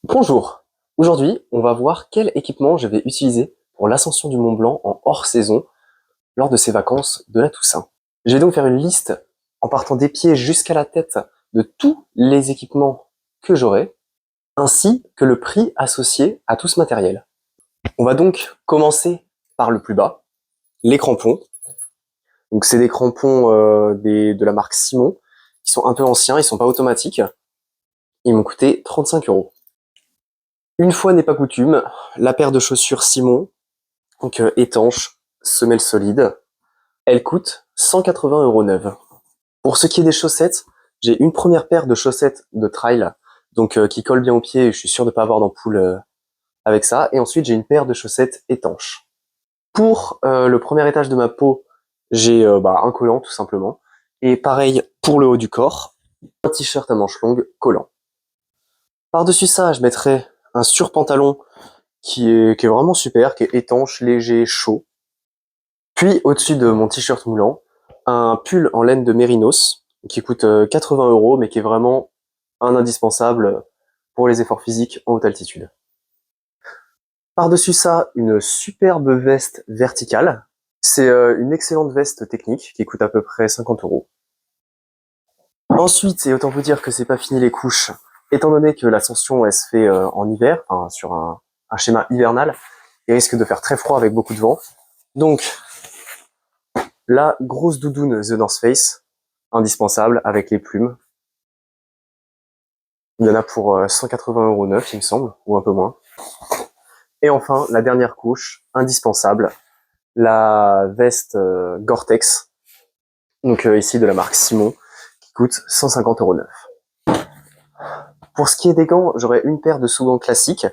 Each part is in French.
Bonjour, aujourd'hui on va voir quel équipement je vais utiliser pour l'ascension du Mont Blanc en hors saison lors de ces vacances de la Toussaint. Je vais donc faire une liste en partant des pieds jusqu'à la tête de tous les équipements que j'aurai, ainsi que le prix associé à tout ce matériel. On va donc commencer par le plus bas, les crampons. Donc c'est des crampons de la marque Simon, qui sont un peu anciens, ils sont pas automatiques. Ils m'ont coûté 35 €. Une fois n'est pas coutume, la paire de chaussures Simon, donc étanche, semelle solide, elle coûte 180 € neuve. Pour ce qui est des chaussettes, j'ai une première paire de chaussettes de trail, donc qui collent bien aux pieds et je suis sûr de ne pas avoir d'ampoule avec ça. Et ensuite j'ai une paire de chaussettes étanches. Pour le premier étage de ma peau, j'ai un collant tout simplement. Et pareil pour le haut du corps, un t-shirt à manches longues collant. Par-dessus ça, je mettrai un surpantalon qui est vraiment super, qui est étanche, léger, chaud. Puis au-dessus de mon t-shirt moulant, un pull en laine de Mérinos qui coûte 80 € mais qui est vraiment un indispensable pour les efforts physiques en haute altitude. Par-dessus ça, une superbe veste verticale. C'est une excellente veste technique qui coûte à peu près 50 €. Ensuite, et autant vous dire que c'est pas fini les couches, étant donné que l'ascension elle se fait en hiver, enfin, sur un schéma hivernal, il risque de faire très froid avec beaucoup de vent. Donc la grosse doudoune The North Face, indispensable, avec les plumes. Il y en a pour 180 € neuf, il me semble, ou un peu moins. Et enfin, la dernière couche, indispensable, la veste Gore-Tex, donc ici de la marque Simon, qui coûte 150 € neuf. Pour ce qui est des gants, j'aurai une paire de sous-gants classiques,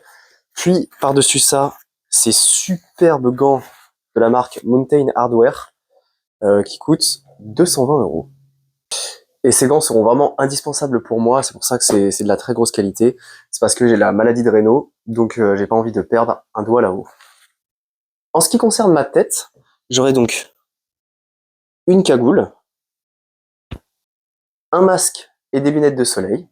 puis par-dessus ça, ces superbes gants de la marque Mountain Hardwear, qui coûtent 220 €. Et ces gants seront vraiment indispensables pour moi, c'est pour ça que c'est de la très grosse qualité. C'est parce que j'ai la maladie de Raynaud, donc j'ai pas envie de perdre un doigt là-haut. En ce qui concerne ma tête, j'aurai donc une cagoule, un masque et des lunettes de soleil,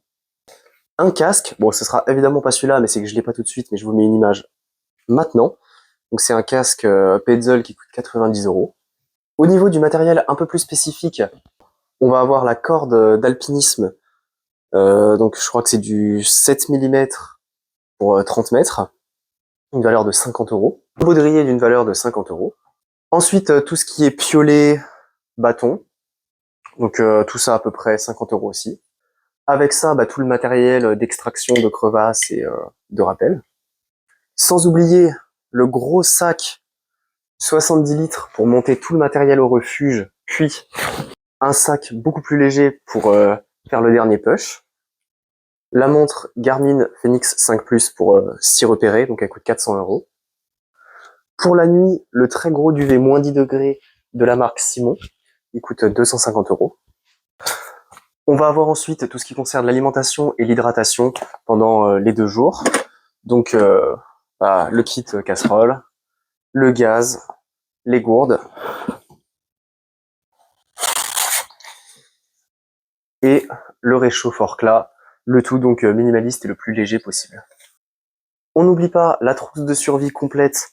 un casque, bon ce sera évidemment pas celui-là, mais c'est que je l'ai pas tout de suite, mais je vous mets une image maintenant. Donc c'est un casque Petzl qui coûte 90 €. Au niveau du matériel un peu plus spécifique, on va avoir la corde d'alpinisme, donc je crois que c'est du 7 mm pour 30 mètres, une valeur de 50 €. Un baudrier d'une valeur de 50 €. Ensuite, tout ce qui est piolet, bâton, donc tout ça à peu près 50 € aussi. Avec ça, tout le matériel d'extraction de crevasses et de rappel. Sans oublier le gros sac 70 litres pour monter tout le matériel au refuge, puis un sac beaucoup plus léger pour faire le dernier push. La montre Garmin Fenix 5 Plus pour s'y repérer, donc elle coûte 400 €. Pour la nuit, le très gros duvet moins 10 degrés de la marque Simon, il coûte 250 €. On va avoir ensuite tout ce qui concerne l'alimentation et l'hydratation pendant les 2 jours. Donc le kit casserole, le gaz, les gourdes et le réchaud Forclaz, le tout donc minimaliste et le plus léger possible. On n'oublie pas la trousse de survie complète.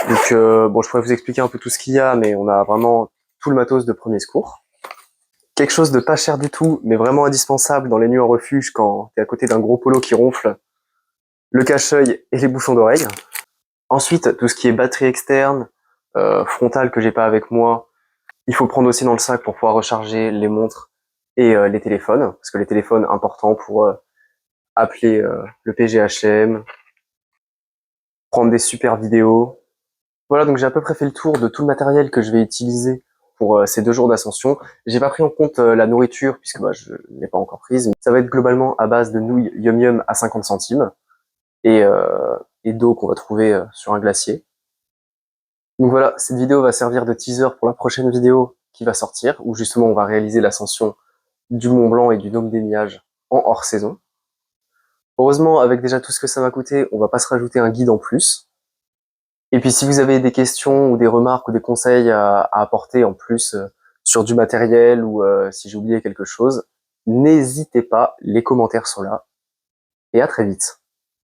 Donc bon, je pourrais vous expliquer un peu tout ce qu'il y a, mais on a vraiment tout le matos de premier secours. Quelque chose de pas cher du tout, mais vraiment indispensable dans les nuits en refuge quand t'es à côté d'un gros polo qui ronfle, le cache-œil et les bouchons d'oreille. Ensuite, tout ce qui est batterie externe, frontale que j'ai pas avec moi, il faut prendre aussi dans le sac pour pouvoir recharger les montres et les téléphones, parce que les téléphones importants pour appeler le PGHM, prendre des super vidéos. Voilà, donc j'ai à peu près fait le tour de tout le matériel que je vais utiliser pour ces 2 jours d'ascension. J'ai pas pris en compte la nourriture, puisque je l'ai pas encore prise. Mais ça va être globalement à base de nouilles Yum Yum à 50 centimes et d'eau qu'on va trouver sur un glacier. Donc voilà, cette vidéo va servir de teaser pour la prochaine vidéo qui va sortir, où justement on va réaliser l'ascension du Mont Blanc et du Dôme des Nuages en hors saison. Heureusement, avec déjà tout ce que ça m'a coûté, on va pas se rajouter un guide en plus. Et puis si vous avez des questions ou des remarques ou des conseils à apporter en plus sur du matériel ou si j'ai oublié quelque chose, n'hésitez pas, les commentaires sont là. Et à très vite.